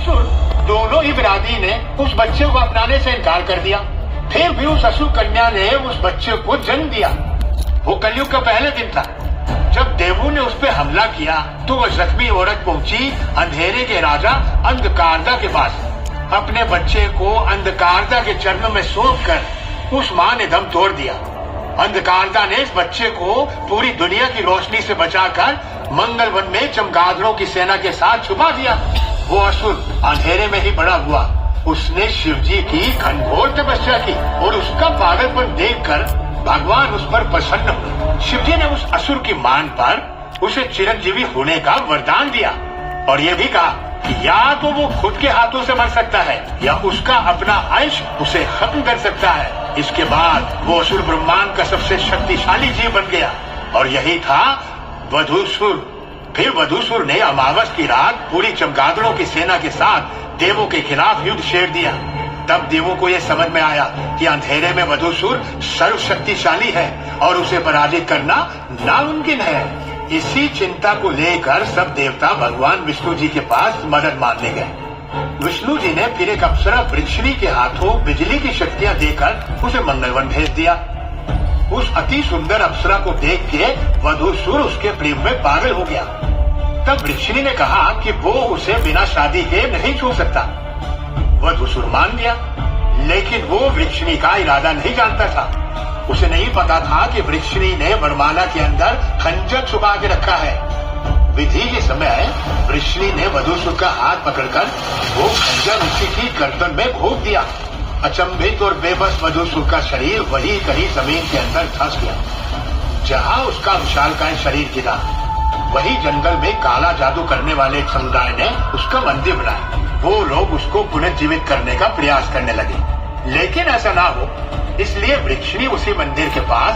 असुर दोनों ही बिरादरी ने उस बच्चे को अपनाने से इनकार कर दिया। फिर भी उस असुर कन्या ने उस बच्चे को जन्म दिया। वो कलयुग का पहले दिन था। जब देवों ने उस पर हमला किया तो वह जख्मी औरत पहुंची अंधेरे के राजा अंधकारदा के पास। अपने बच्चे को अंधकारदा के चरणों में सौंप कर उस माँ ने दम तोड़ दिया। अंधकारदा ने इस बच्चे को पूरी दुनिया की रोशनी से बचाकर मंगल वन में चमगादड़ों की सेना के साथ छुपा दिया। वो असुर अंधेरे में ही बड़ा हुआ। उसने शिव जी की घनघोर तपस्या की और उसका पागलपन देखकर भगवान उस पर प्रसन्न हुए। शिव जी ने उस असुर की मान पर उसे चिरंजीवी होने का वरदान दिया और ये भी कहा कि या तो वो खुद के हाथों से मर सकता है या उसका अपना अंश उसे खत्म कर सकता है। इसके बाद वो असुर ब्रह्मांड का सबसे शक्तिशाली जीव बन गया और यही था वधूसुर। फिर वधूसुर ने अमावस की रात पूरी चमगादड़ों की सेना के साथ देवों के खिलाफ युद्ध छेड़ दिया। तब देवों को यह समझ में आया कि अंधेरे में वधूसुर सर्वशक्तिशाली है और उसे पराजित करना नामुमकिन है। इसी चिंता को लेकर सब देवता भगवान विष्णु जी के पास मदद मांगने गए। विष्णु जी ने फिर एक अप्सरा वृक्षिणी के हाथों बिजली की शक्तियां देकर उसे मंगलवन भेज दिया। उस अति सुंदर अप्सरा को देख के वधूसुर उसके प्रेम में पागल हो गया। तब वृक्षिणी ने कहा कि वो उसे बिना शादी के नहीं छू सकता। वधूसुर मान गया, लेकिन वो वृक्षिणी का इरादा नहीं जानता था। उसे नहीं पता था कि वृक्षिणी ने वरमाला के अंदर खंजर छुपा के रखा है। विधि के समय वृक्षिणी ने वधूसुर का हाथ पकड़कर वो खंजर उसी की गर्दन में घोंप दिया। अचंभित और बेबस वधूसुर का शरीर वही कहीं जमीन के अंदर धंस गया। जहां उसका विशालकाय शरीर गिरा, वही जंगल में काला जादू करने वाले एक समुदाय ने उसका मंदिर बनाया। वो लोग उसको पुनर्जीवित करने का प्रयास करने लगे, लेकिन ऐसा ना हो इसलिए वृक्षिणी उसी मंदिर के पास